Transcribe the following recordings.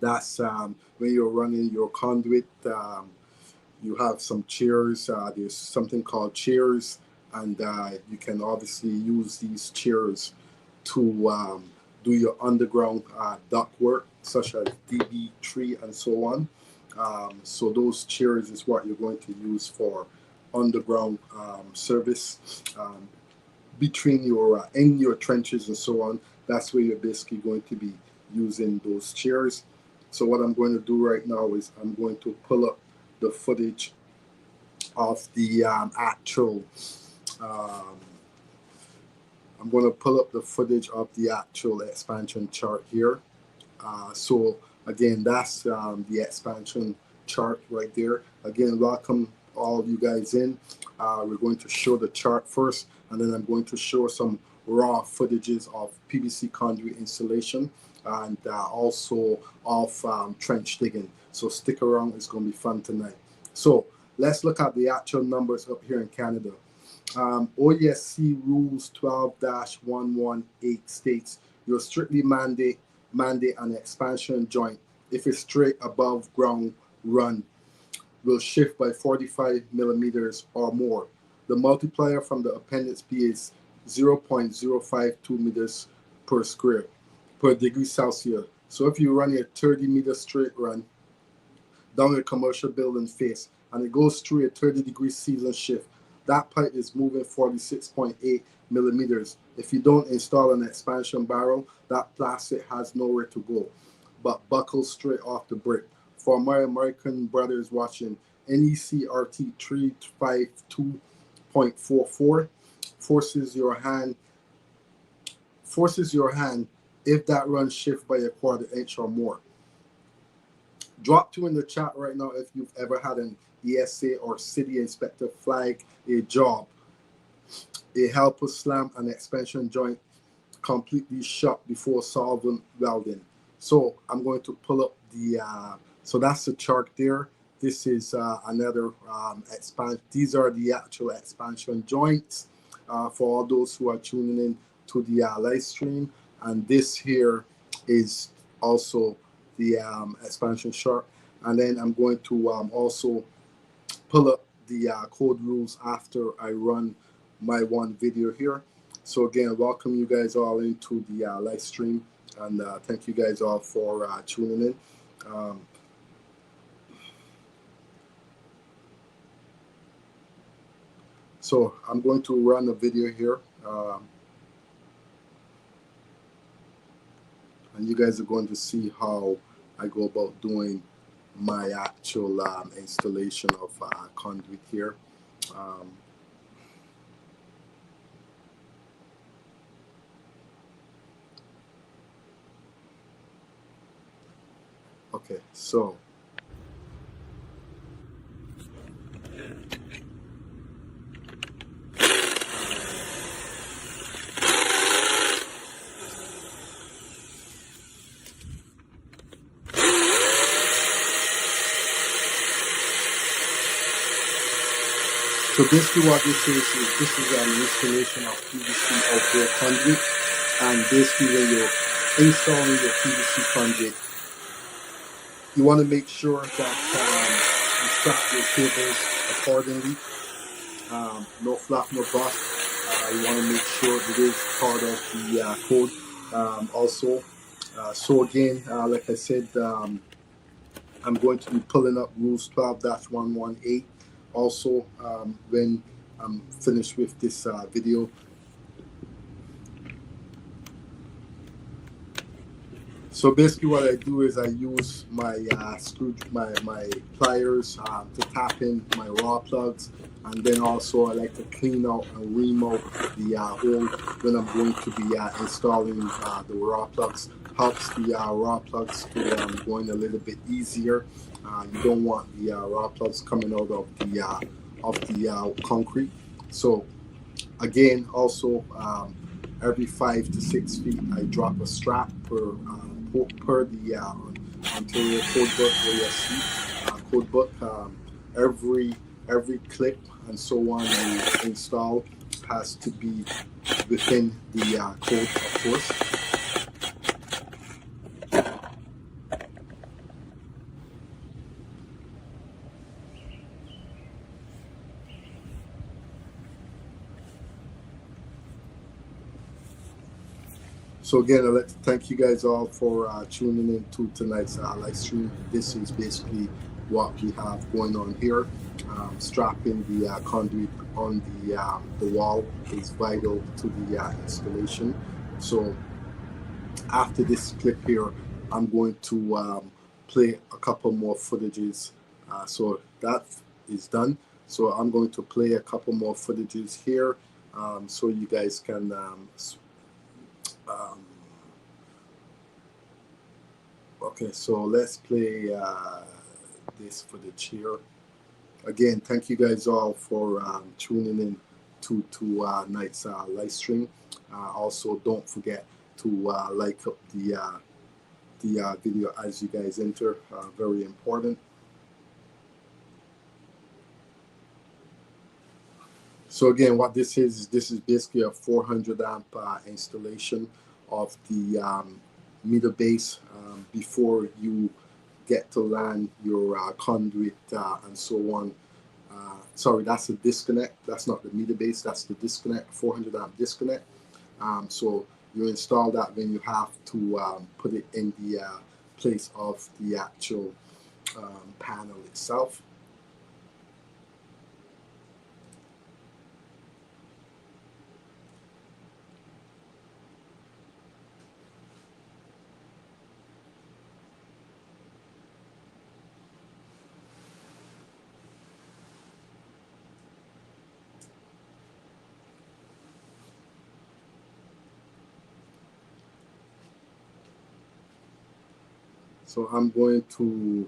That's when you're running your conduit. You have some chairs. There's something called chairs, and you can obviously use these chairs to do your underground duct work, such as DB3 and so on. So those chairs is what you're going to use for underground service between your in your trenches and so on. That's where you're basically going to be using those chairs. So what I'm going to do right now is I'm going to pull up the footage of the actual I'm going to pull up the footage of the actual expansion chart here. So again, that's the expansion chart right there. Again, welcome all of you guys in. We're going to show the chart first, and then I'm going to show some raw footages of PVC conduit installation and also of trench digging. So stick around, it's going to be fun tonight. So let's look at the actual numbers up here in Canada. OESC rules 12-118 states you're strictly mandate an expansion joint if it's straight above ground run will shift by 45 millimeters or more. The multiplier from the Appendix B is 0.052 meters per degree Celsius. So if you run a 30-meter straight run down a commercial building face and it goes through a 30-degree season shift, that pipe is moving 46.8 millimeters. If you don't install an expansion barrel, that plastic has nowhere to go but buckles straight off the brick. For my American brothers watching, NEC RT 352.44 forces your hand if that run shift by a quarter inch or more. Drop 2 in the chat right now if you've ever had an ESA or city inspector flag a job. A helper slam an expansion joint completely shut before solvent welding. So I'm going to pull up the so that's the chart there. This is another expansion. These are the actual expansion joints for all those who are tuning in to the live stream. And this here is also the expansion chart. And then I'm going to also pull up the code rules after I run my one video here. So again, welcome you guys all into the live stream, and thank you guys all for tuning in. So I'm going to run a video here, and you guys are going to see how I go about doing my actual installation of conduit here. Okay, so basically what this is an installation of PVC outdoor conduit, and basically when you're installing your PVC conduit, you want to make sure that you strap your cables accordingly. No flap, no bust. You want to make sure it is part of the code also. So again, like I said, I'm going to be pulling up rules 12-118 also when I'm finished with this video. So basically what I do is I use my my pliers to tap in my raw plugs, and then also I like to clean out and remount the hole when I'm going to be installing the raw plugs. Helps the raw plugs to go in a little bit easier. You don't want the raw plugs coming out of the concrete. So again, also every 5 to 6 feet I drop a strap per the Ontario code book, OESC code book. Every clip and so on you install has to be within the code, of course. So again, I'd like to thank you guys all for tuning in to tonight's live stream. This is basically what we have going on here. Strapping the conduit on the wall is vital to the installation. So after this clip here, I'm going to play a couple more footages. So that is done. So I'm going to play a couple more footages here, so you guys can okay, so let's play this footage here. Again, thank you guys all for tuning in to tonight's live stream. Also, don't forget to like up the video as you guys enter. Very important. So again, what this is basically a 400 amp installation of the meter base before you get to land your conduit and so on. Sorry, that's a disconnect. That's not the meter base. That's the disconnect, 400 amp disconnect. So you install that, then you have to put it in the place of the actual panel itself. So I'm going to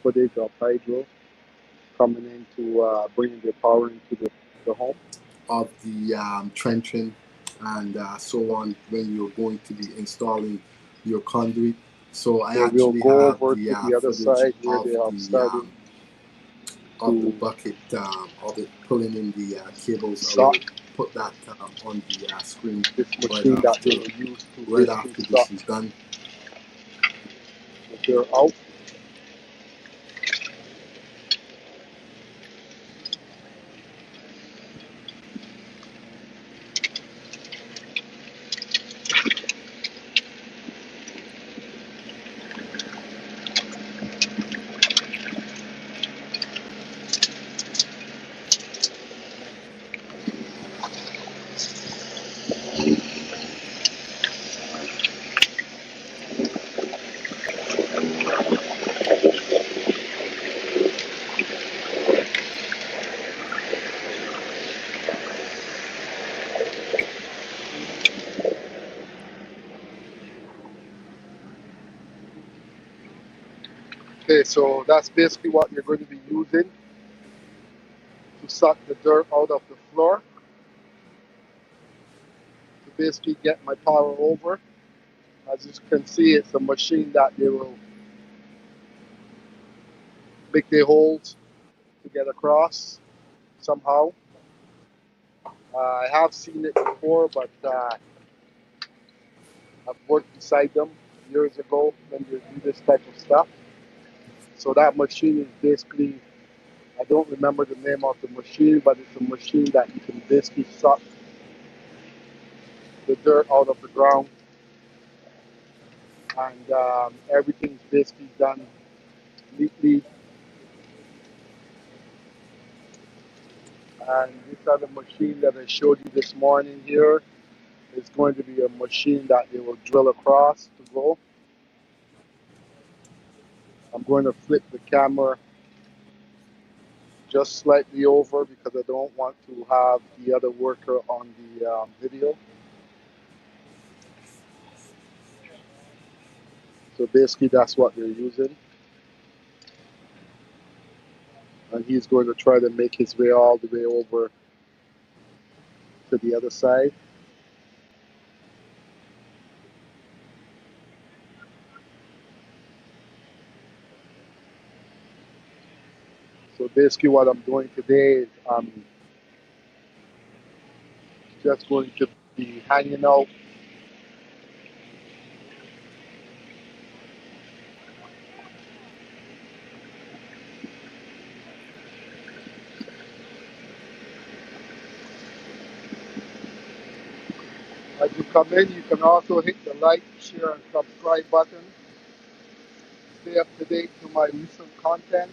footage of hydro coming in to bring the power into the home of the trenching and so on when you're going to be installing your conduit. So I actually go have over the, to the other side where they have started of the bucket of it pulling in the cables. I will put that on the screen right after this is done. If they're out. Okay, so that's basically what you're going to be using to suck the dirt out of the floor. To basically get my power over. As you can see, it's a machine that they will make the holes to get across somehow. I have seen it before, but I've worked beside them years ago when they do this type of stuff. So that machine is basically, I don't remember the name of the machine, but it's a machine that you can basically suck the dirt out of the ground, and everything's basically done neatly. And this other machine that I showed you this morning here is going to be a machine that they will drill across to go. I'm going to flip the camera just slightly over because I don't want to have the other worker on the video. So basically that's what they're using. And he's going to try to make his way all the way over to the other side. So basically what I'm doing today is I'm just going to be hanging out As you come in, you can also hit the like, share, and subscribe button. Stay up to date to my recent content.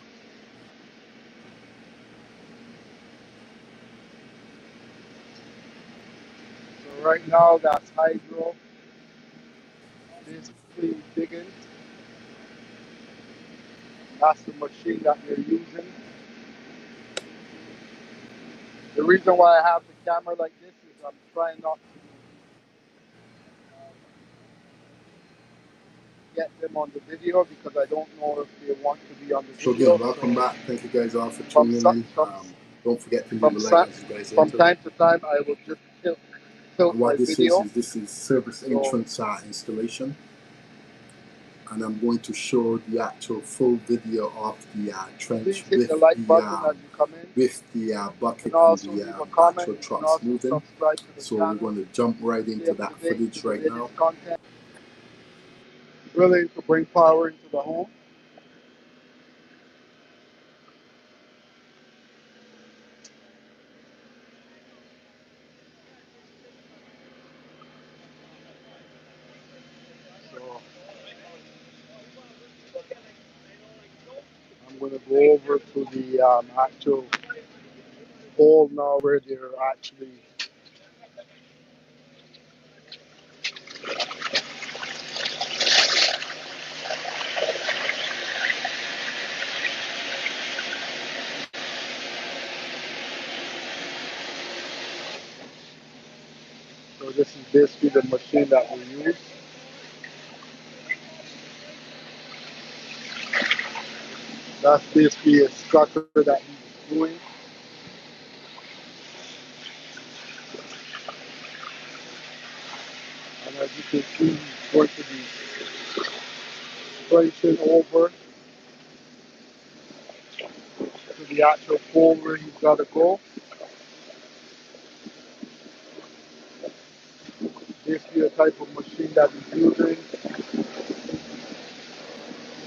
So right now, that's hydro, basically digging. That's the machine that you're using. The reason why I have the camera like this is I'm trying not to get them on the video because I don't know if they want to be on the So video. again, welcome So back. Thank you guys all for from tuning in. Don't forget to leave from a like as you guys from enter. time to time, I will just tilt And my what this video. is this is service So entrance installation. And I'm going to show the actual full video of the trench please hit with the like button as you come in. the You bucket can and also the leave a comment. actual You can trucks also moving. subscribe to the So channel. we're going to jump right Stay into up that to date footage to the right now. latest content. Really to bring power into the home. So I'm going to go over to the actual hole now where they're actually so this is basically the machine that we use. That's basically a structure that he's doing. And as you can see, he's going to be placing over to the actual pole where he's got to go. Basically the type of machine that he's using.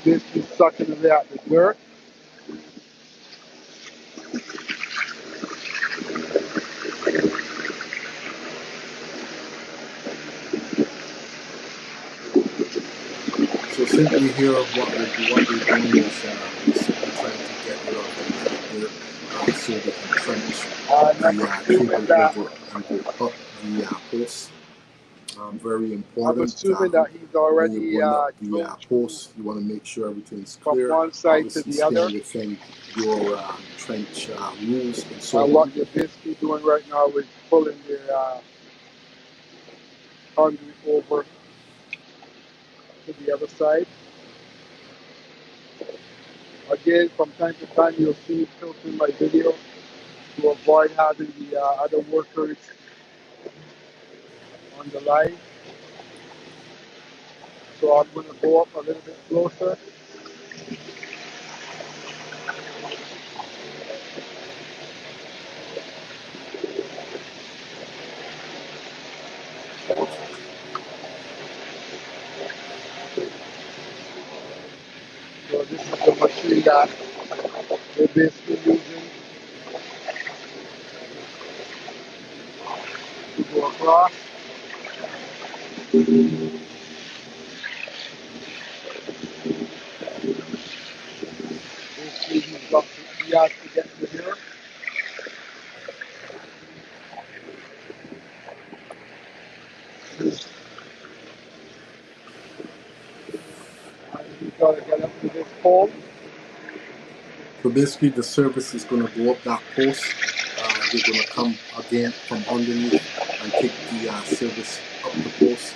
Basically sucking away at the dirt. So simply here, what they're doing is they're simply trying to get rid of the dirt so they can trench I'm the assuming cable that over and go up the post. Very I'm important. assuming that he's When you're already going up the drove through post, you want to make sure everything's from clear. one side to Obviously, the other. staying within your trench rules and so And on. what you're basically doing right now is pulling the conduit over to the other side. Again, from time to time, you'll see me filtering my video to avoid having the other workers on the line. So I'm going to go up a little bit closer. So this is the machine that we're basically using to go across. Basically, he has to get to here. And he's got to get up to this pole. So basically, the service is going to go up that post. They're going to come again from underneath and take the service up the post.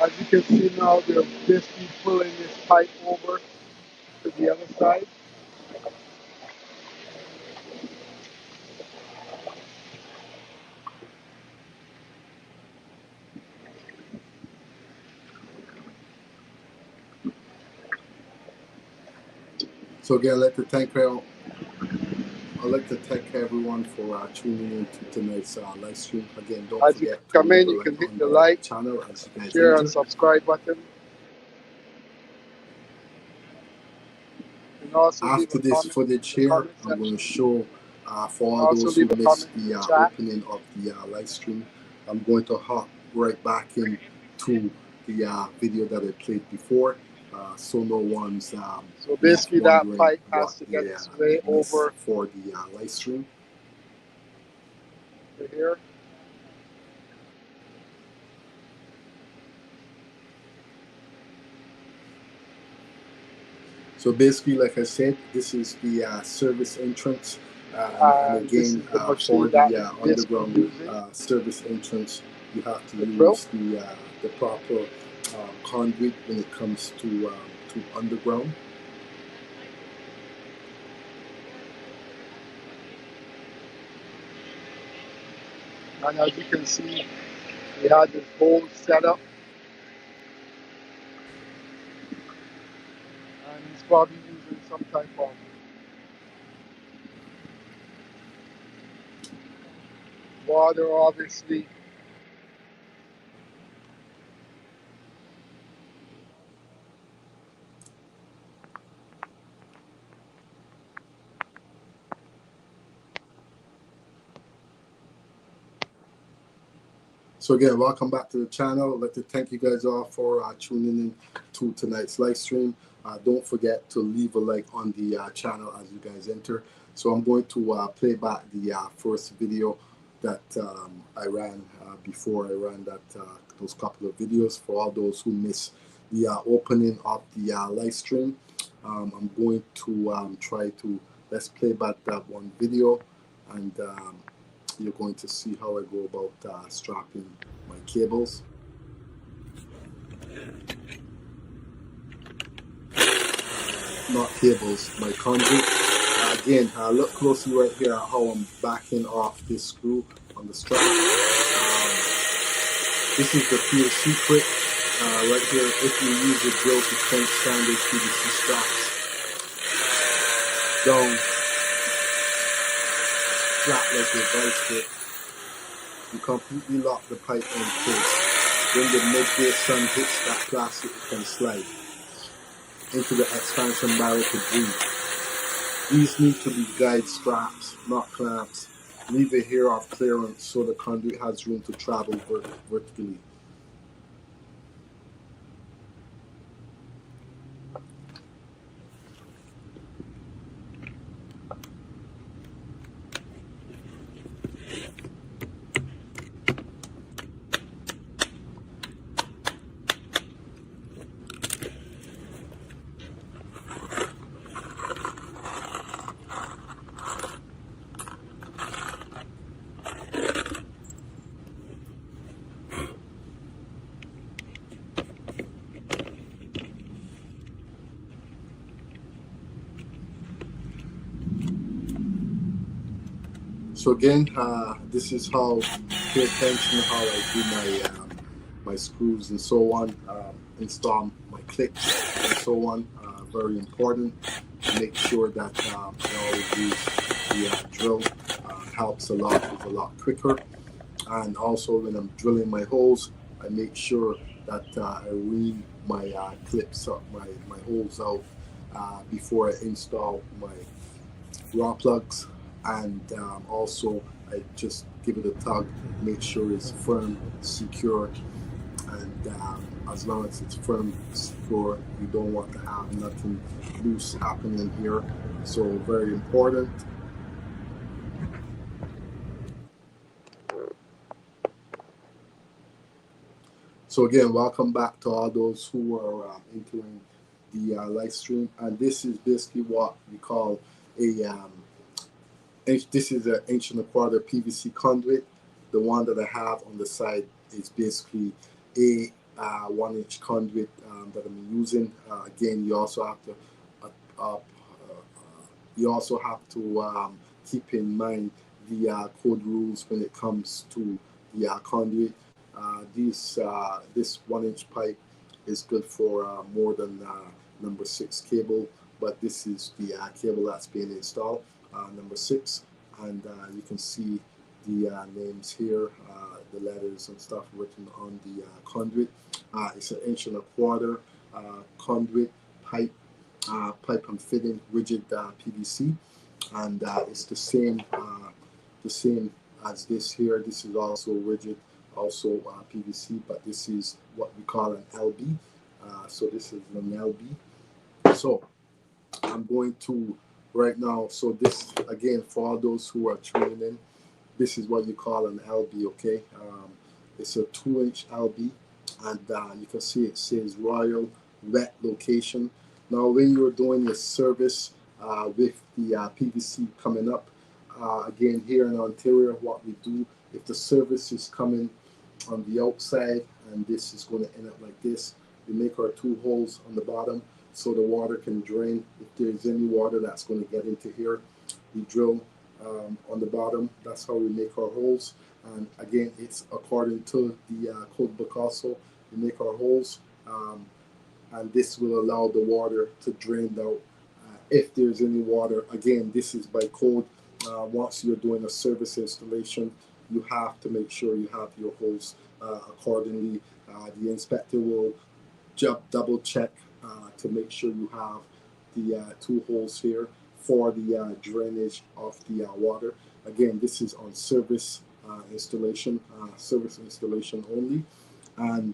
As you can see now, they're basically pulling this pipe over to the other side. So again, let the tank rail I'd like to thank everyone for tuning in to tonight's live stream. Again, don't As you forget to come leave in, a you can like hit on the the like, channel as you guys share, and enter. subscribe button. You can also leave After a this comment footage in the here, comment I'm going section. to show for You can all also those who leave a missed comment in the the chat. opening of the live stream. I'm going to hop right back into the video that I played before, so no one's So left basically that wondering pipe has what to get they, its way they missed over for the live stream. to here. So basically, like I said, this is the service entrance. And And this again, is the for machine that the is basically underground using service entrance, you have to the drill. use the proper conduit when it comes to underground. And as you can see, we had this whole setup. And he's probably using some type of water, obviously. So again, welcome back to the channel. I'd like to thank you guys all for tuning in to tonight's live stream. Don't forget to leave a like on the channel as you guys enter. So I'm going to play back the first video that I ran before I ran those couple of videos for all those who missed the opening of the live stream. I'm going to try to, let's play back that one video, and you're going to see how I go about strapping my cables. Not cables, my conduit. Again, look closely right here at how I'm backing off this screw on the strap. This is the field secret right here. If you use a drill to crank standard PVC straps down flat like a vice grip, you completely lock the pipe in place. When the midday sun hits that plastic, it can slide into the expansion barrel to breathe. These need to be guide straps, not clamps. Leave a hair of clearance so the conduit has room to travel vertically. So again, this is how, pay attention how I do my screws and so on, install my clips and so on. Very important. Make sure that I always use the drill. Helps a lot, it's a lot quicker. And also when I'm drilling my holes, I make sure that I ream my clips up, my holes out before I install my raw plugs, and also I just give it a tug, make sure it's firm, secure, and as long as it's firm, secure, you don't want to have nothing loose happening here. So very important. So again, welcome back to all those who are entering the live stream, and this is basically what we call a this is an inch and a quarter PVC conduit. The one that I have on the side is basically a 1 inch conduit that I'm using. Again, you also have to keep in mind the code rules when it comes to the conduit. This 1 inch pipe is good for more than number 6 cable, but this is the cable that's being installed. number 6, and you can see the names here, the letters and stuff written on the conduit. It's an 1.25 inch conduit pipe, pipe and fitting rigid PVC, and it's the same as this here. This is also rigid, also PVC, but this is what we call an LB. So this is an LB. So I'm going to right now. So this again for all those who are tuning in. This is what you call an LB. Okay, it's a 2-inch LB, and you can see it says Royal Wet Location. Now, when you're doing your service with the PVC coming up, again here in Ontario, what we do if the service is coming on the outside and this is going to end up like this, we make our 2 holes on the bottom so the water can drain. If there's any water that's going to get into here, we drill on the bottom. That's how we make our holes. And again, it's according to the code book also. We make our holes, and this will allow the water to drain out. If there's any water, again, this is by code. Once you're doing a service installation, you have to make sure you have your holes accordingly. The inspector will double check to make sure you have the 2 holes here for the drainage of the water. Again, this is on service installation, service installation only. And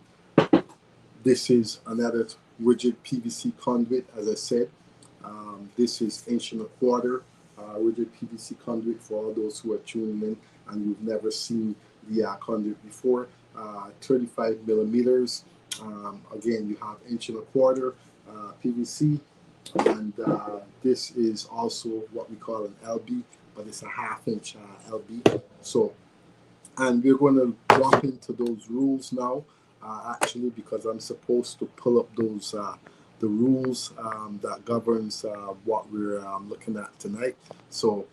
this is another rigid PVC conduit, as I said. This is 1.25 inch rigid PVC conduit for all those who are tuning in and you've never seen the conduit before. 35 millimeters. Again, you have 1.25 inch PVC, and this is also what we call an LB, but it's a 1/2 inch LB. So, and we're going to drop into those rules now, actually, because I'm supposed to pull up those the rules that governs what we're looking at tonight. So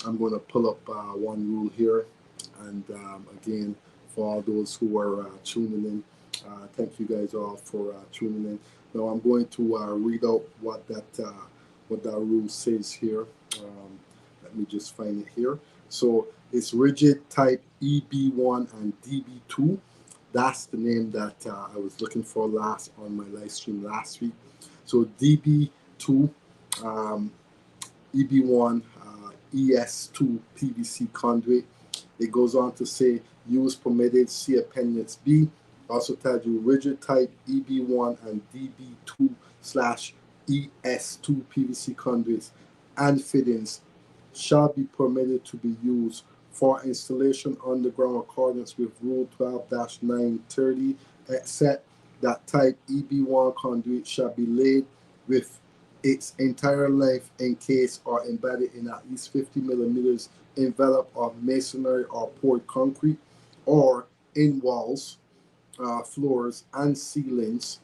I'm going to pull up one rule here, and again, for all those who are tuning in, thank you guys all for tuning in. Now I'm going to read out what that rule says here. Let me just find it here. So it's rigid type EB1 and DB2. That's the name that I was looking for last on my live stream last week. So DB2, EB1, ES2 PVC conduit. It goes on to say use permitted, see Appendix B. Also tells you rigid type EB1 and DB2/ES2 PVC conduits and fittings shall be permitted to be used for installation underground accordance with Rule 12-930, except that type EB1 conduit shall be laid with its entire length encased or embedded in at least 50 millimeters envelope of masonry or poured concrete, or in walls, floors, and ceilings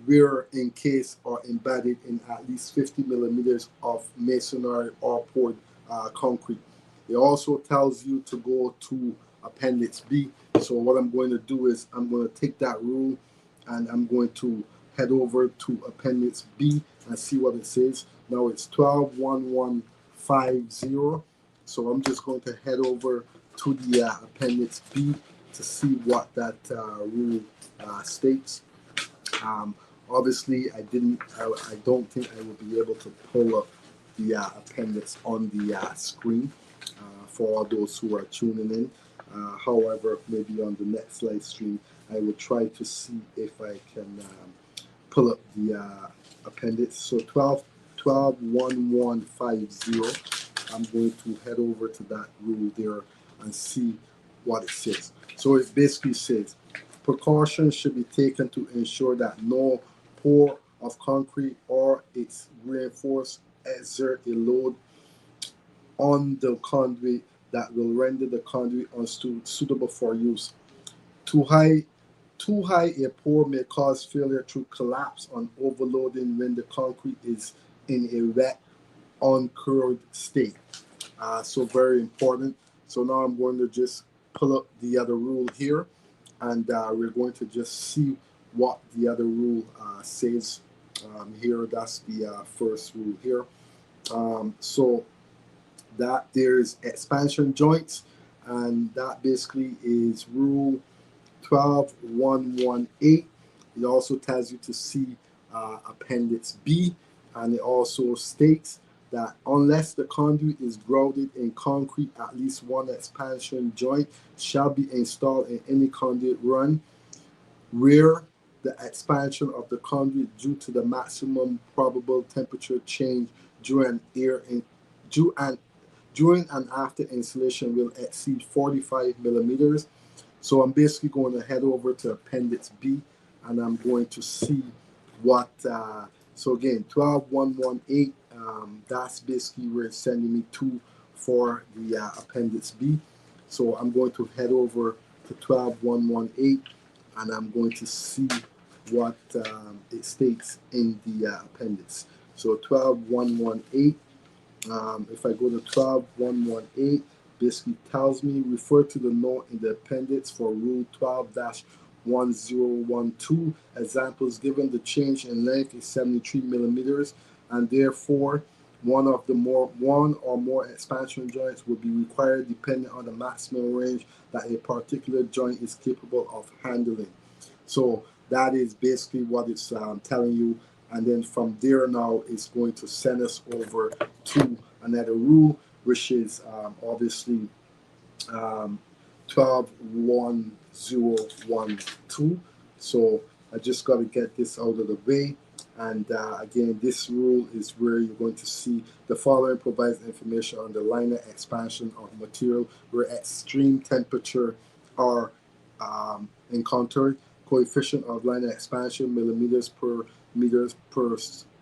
were encased or embedded in at least 50 millimeters of masonry or poured concrete. It also tells you to go to Appendix B. So what I'm going to do is I'm going to take that rule and I'm going to head over to Appendix B and see what it says. Now it's 12.1150. So I'm just going to head over to the Appendix B to see what that rule states. Obviously, I don't think I will be able to pull up the appendix on the screen for all those who are tuning in. However, maybe on the next live stream, I will try to see if I can pull up the appendix. So 12.1150. I'm going to head over to that rule there and see what it says. So it basically says, precautions should be taken to ensure that no pour of concrete or its reinforced exert a load on the conduit that will render the conduit unsuitable for use. Too high a pour may cause failure through collapse on overloading when the concrete is in a wet, uncurled state. So very important. So now I'm going to just pull up the other rule here, and we're going to just see what the other rule says here. That's the first rule here. So that there's expansion joints, and that basically is rule 12.118. It also tells you to see Appendix B, and it also states that unless the conduit is grounded in concrete, at least one expansion joint shall be installed in any conduit run where the expansion of the conduit due to the maximum probable temperature change during during and after installation will exceed 45 millimeters. So I'm basically going to head over to Appendix B, and I'm going to see what, so again, 12.118, that's basically where it's sending me to for the Appendix B. So I'm going to head over to 12.118, and I'm going to see what it states in the appendix. So 12.118. If I go to 12.118, basically tells me refer to the note in the appendix for Rule 12-1012. Examples given: the change in length is 73 millimeters, and therefore one or more expansion joints will be required depending on the maximum range that a particular joint is capable of handling. So that is basically what it's telling you. And then from there now, it's going to send us over to another rule, which is obviously 12.1012. So I just got to get this out of the way. And again, this rule is where you're going to see the following provides information on the liner expansion of material where extreme temperature are encountered. Coefficient of liner expansion, millimeters per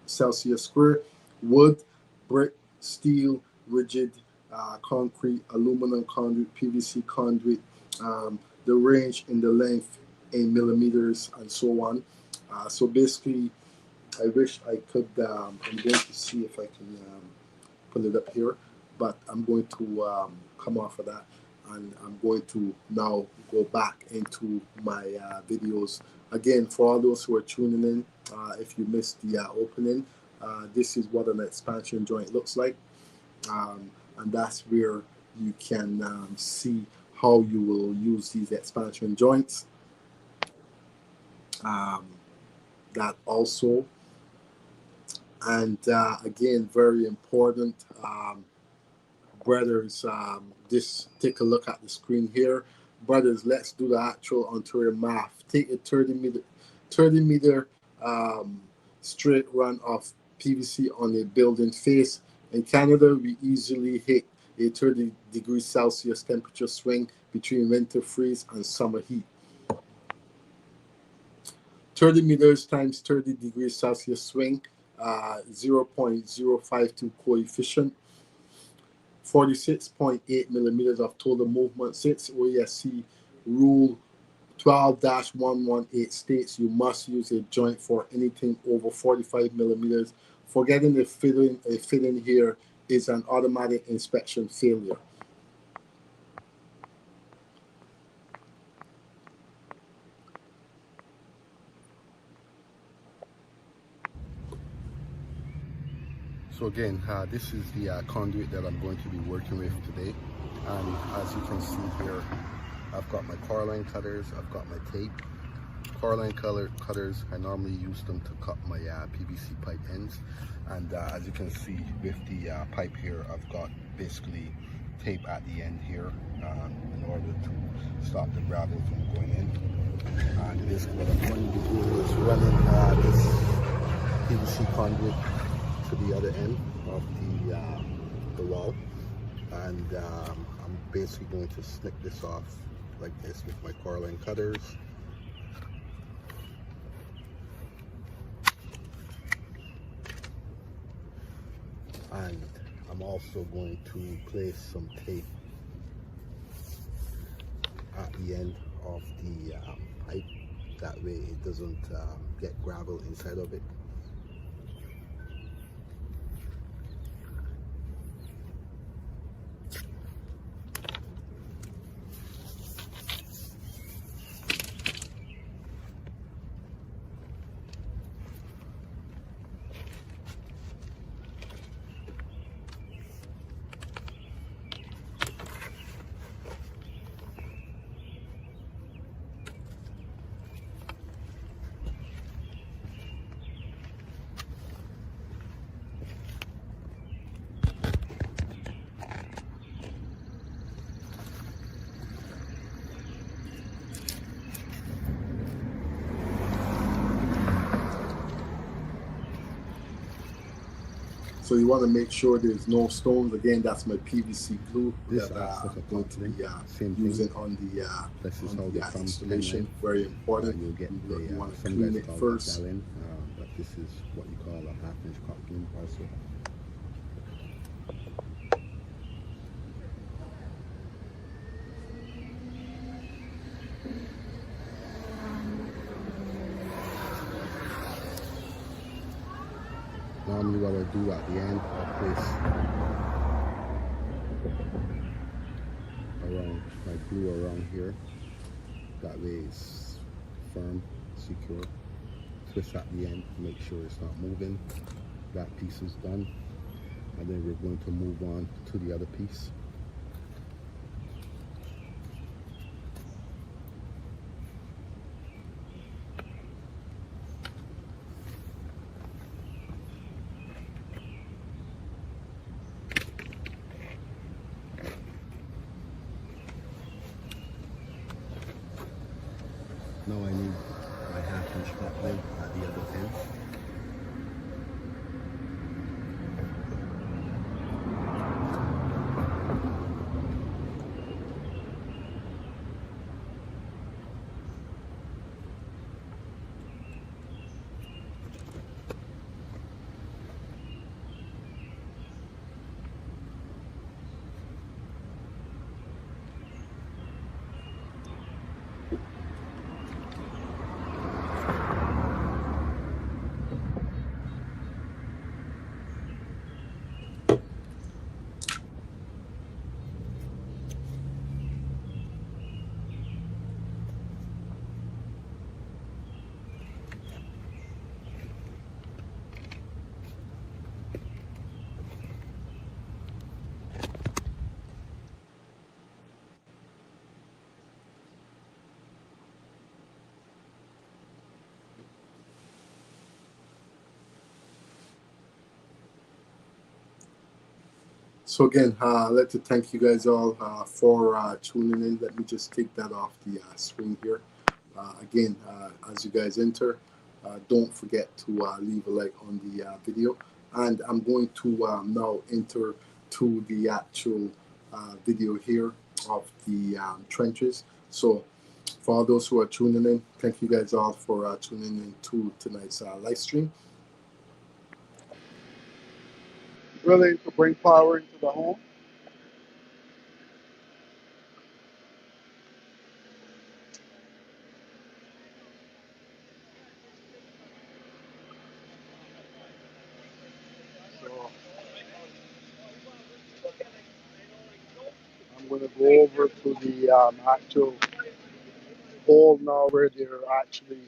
Celsius square. Wood, brick, steel, rigid, concrete, aluminum conduit, PVC conduit, the range in the length in millimeters, and so on. So basically, I wish I could, I'm going to see if I can pull it up here, but I'm going to come off of that, and I'm going to now go back into my videos. Again, for all those who are tuning in, if you missed the opening, this is what an expansion joint looks like, and that's where you can see how you will use these expansion joints. That also, and again, very important, brothers, just take a look at the screen here. Brothers, let's do the actual Ontario math. Take a 30 meter straight run of PVC on a building face. In Canada, we easily hit a 30 degrees Celsius temperature swing between winter freeze and summer heat. 30 meters times 30 degrees Celsius swing, 0.052 coefficient, 46.8 millimeters of total movement. 6 OESC rule 12-118 states you must use a joint for anything over 45 millimeters. Forgetting a fitting here is an automatic inspection failure. So again, this is the conduit that I'm going to be working with today, and as you can see here, I've got my core line cutters, I've got my tape. Core line cutters, I normally use them to cut my PVC pipe ends, and as you can see with the pipe here, I've got basically tape at the end here in order to stop the gravel from going in. And basically what I'm going to be doing is running this PVC conduit to the other end of the wall, and I'm basically going to snip this off like this with my core line cutters. And I'm also going to place some tape at the end of the pipe, that way it doesn't get gravel inside of it. So you want to make sure there's no stones. Again, that's my PVC glue This that acts like a I'm going to coupling. be Same using thing. on This is how the they come installation. 10-9. Very important. You'll get You want to some clean guys it call it a first. gallon, but this is what you call a half-inch coupling also. Normally what I do at the end, I'll place around my glue around here. That way it's firm, secure. Twist at the end, make sure it's not moving. That piece is done. And then we're going to move on to the other piece. Now I need my half-inch coupling at the other end. So again, I'd like to thank you guys all for tuning in. Let me just take that off the screen here. Again, as you guys enter, don't forget to leave a like on the video. And I'm going to now enter to the actual video here of the trenches. So for all those who are tuning in, thank you guys all for tuning in to tonight's live stream. Willing to bring power into the home. So I'm going to go over to the actual hole now where they're actually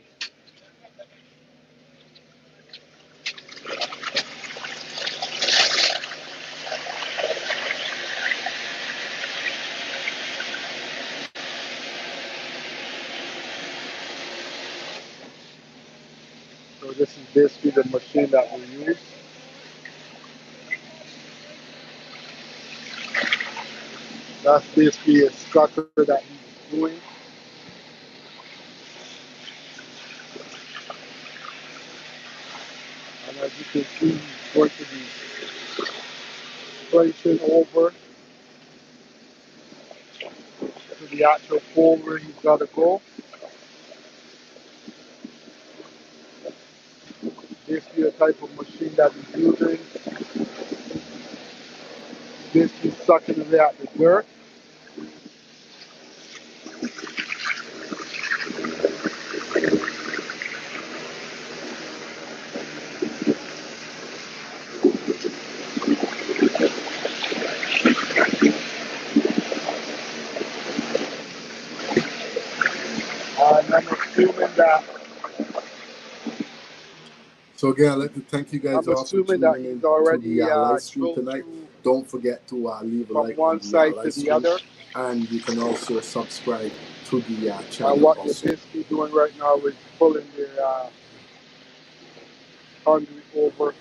so this is basically the machine that we use. That's basically a structure that he's doing. And as you can see, he's going to be placing over to the actual pole where he's got to go. Basically a type of machine that he's using. Basically sucking away at the dirt. And I'm assuming that So again, I'd like to thank you guys all for tuning in to the live stream tonight. Don't forget to leave a like on the live stream, and you can also subscribe to the channel. And what also, they're basically doing right now is pulling their conduit over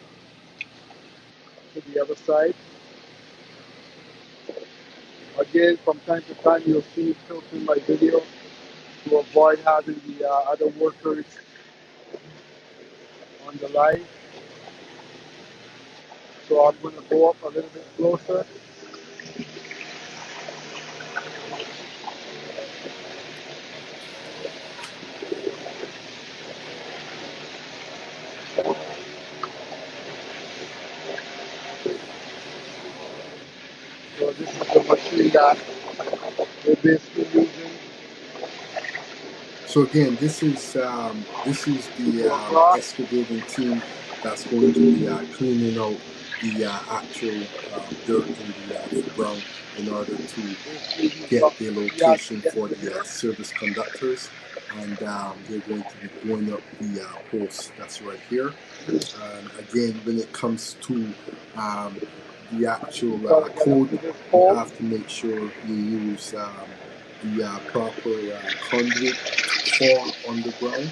to the other side. Again, from time to time, you'll see me filtering my video to avoid having the other workers on the live. So I'm going to go up a little bit closer. So this is the machine that we're basically using So again, this is to the go across. excavating team that's going to be cleaning out the actual dirt in the ground in order to get the He has to location get for to the here. service conductors, and they're going to be going up the post that's right here. And again, when it comes to the actual Gotta get up code, to this you pole. have to make sure you use the proper conduit for underground.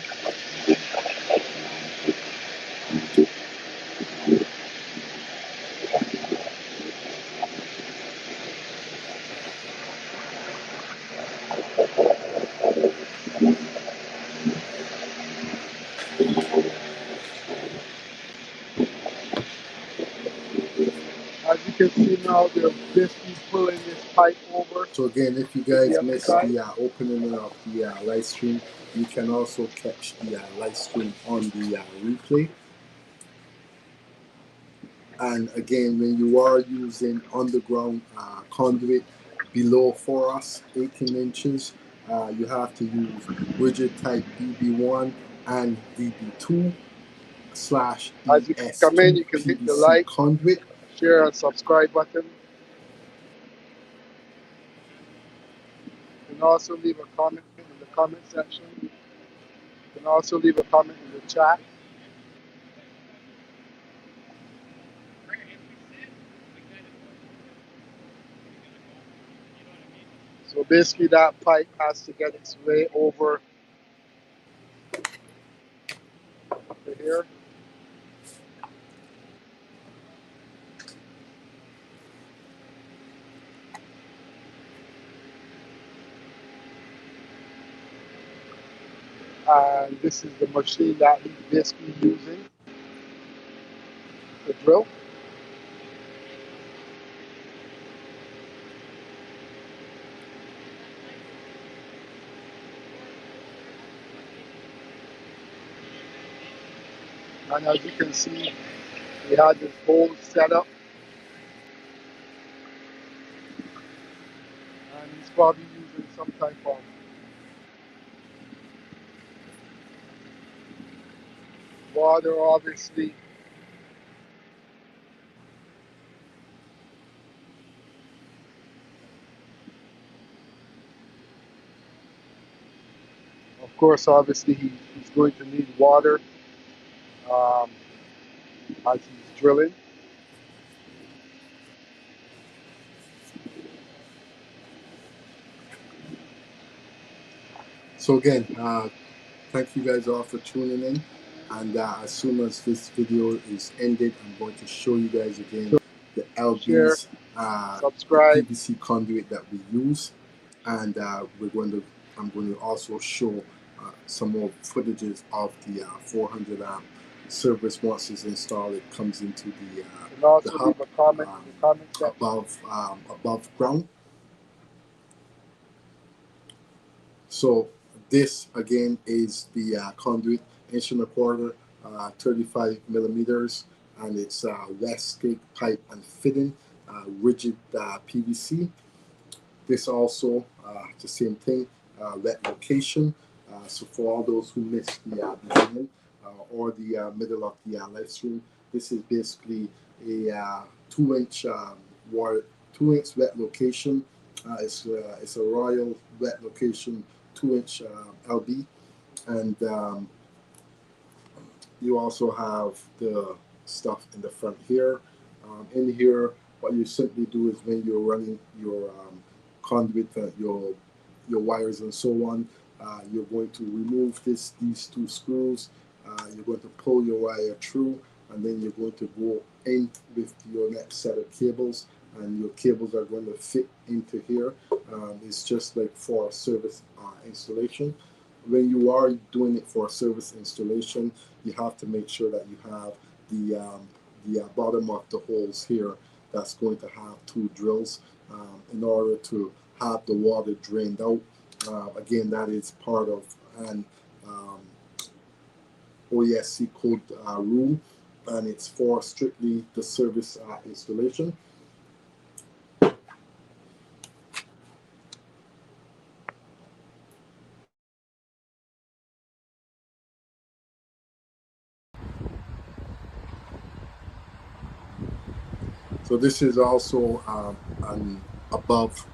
As you can see now, they're basically pulling this pipe over So again, if you to the guys other missed side. the opening of the live stream, you can also catch the live stream on the replay. And again, when you are using underground conduit below for us 18 inches, you have to use rigid type DB1 and DB2 slash As you come in, ES2 you can hit the PVC like, conduit. share, and subscribe button. You can also leave a comment in the comment section. You can also leave a comment in the chat. So basically that pipe has to get its way over to here. And this is the machine that he's basically using to drill. And as you can see, he had this whole setup, and he's probably using some type of water, obviously. Of course, obviously, he's going to need water um, as he's drilling. So again, thank you guys all for tuning in. And as soon as this video is ended, I'm going to show you guys again the Share, LBs, the subscribe. PVC conduit that we use, and I'm going to also show some more footages of the 400 amp service. Once it's installed, it comes into You can also the hub leave a comment in the comment section. above ground. So this again is the conduit, 1.25 inch, 35 millimeters, and it's West Gate pipe and fitting, rigid PVC. This also the same thing, wet location. So for all those who missed the beginning or the middle of the live stream, this is basically a 2-inch water, 2-inch wet location. It's a royal wet location 2-inch LB, and you also have the stuff in the front here. In here, what you simply do is when you're running your conduit, your wires and so on, you're going to remove these two screws. You're going to pull your wire through, and then you're going to go in with your next set of cables, and your cables are going to fit into here. It's just like for service installation. When you are doing it for service installation, you have to make sure that you have the bottom of the holes here, that's going to have 2 drills in order to have the water drained out. Again, that is part of an OESC code rule, and it's for strictly the service installation. So this is also an above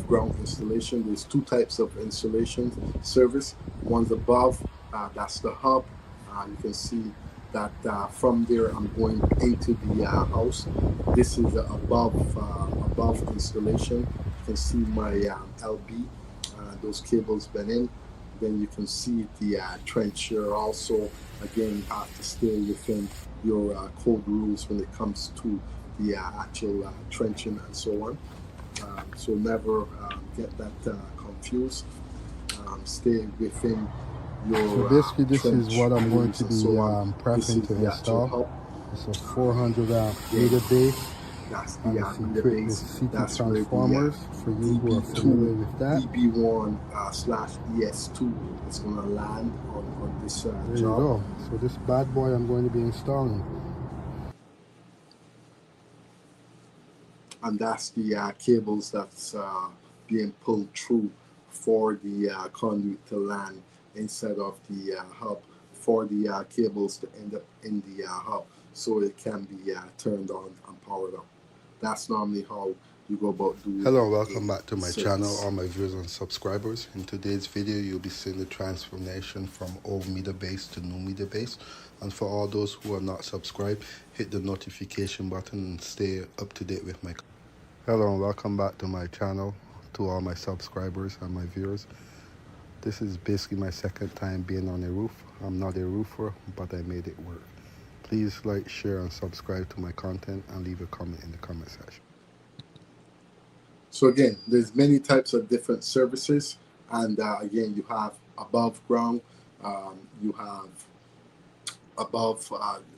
ground installation. There's 2 types of installation service. One's above, that's the hub. You can see that from there I'm going into the house. This is the above installation. You can see my LB, those cables been in. Then you can see the trench here also. Again, you have to stay within your code rules when it comes to the actual trenching and so on. So never get that confused. Stay within your So basically this is what I'm going to be prepping to the install. It's a 400 meter base. That's And the it's equipped with CT that's transformers for you who are familiar with that. EB1 / ES2 is going to land on this There job. you go. So this bad boy I'm going to be installing. And that's the cables that's being pulled through for the conduit to land inside of the hub, for the cables to end up in the hub, so it can be turned on and powered up. That's normally how you go about doing. Hello, welcome back to my service. channel, all my viewers and subscribers. In today's video, you'll be seeing the transformation from old meter base to new meter base. And for all those who are not subscribed, hit the notification button and stay up to date with my. Hello and welcome back to my channel, to all my subscribers and my viewers. This is basically my 2nd time being on a roof. I'm not a roofer, but I made it work. Please like, share and subscribe to my content and leave a comment in the comment section. So again, there's many types of different services, and again, you have above ground, you have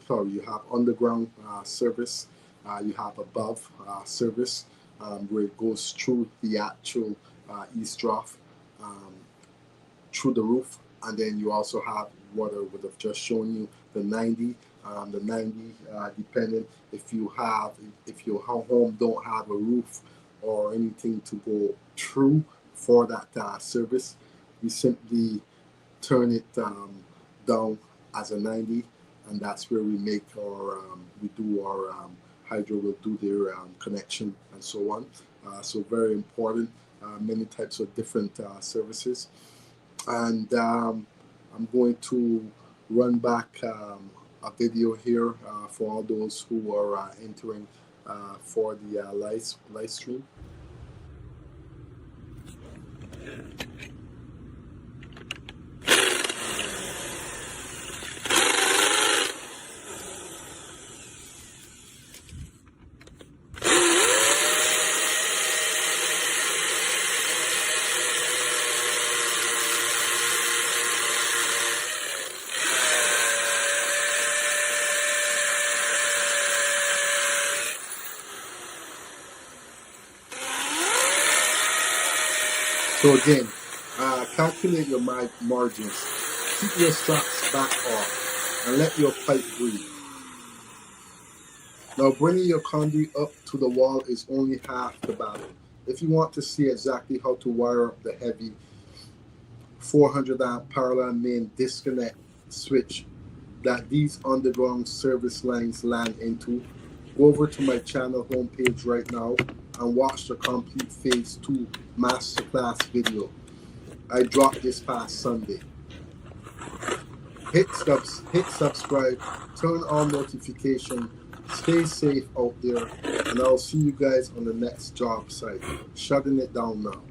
you have underground service, you have above service, where it goes through the actual east trough through the roof, and then you also have what I would have just shown you, the 90. The 90, depending if your home don't have a roof or anything to go through for that service, we simply turn it down as a 90, and that's where we make our we do our hydro will do their connection and so on. So very important. Many types of different services, and I'm going to run back a video here for all those who are entering for the live stream. So again, calculate your margins. Keep your straps back off and let your pipe breathe. Now bringing your conduit up to the wall is only half the battle. If you want to see exactly how to wire up the heavy 400 amp parallel main disconnect switch that these underground service lines land into, go over to my channel homepage right now and watch the complete phase 2 masterclass video. I dropped this past Sunday. Hit subscribe, turn on notification, stay safe out there, and I'll see you guys on the next job site. Shutting it down now.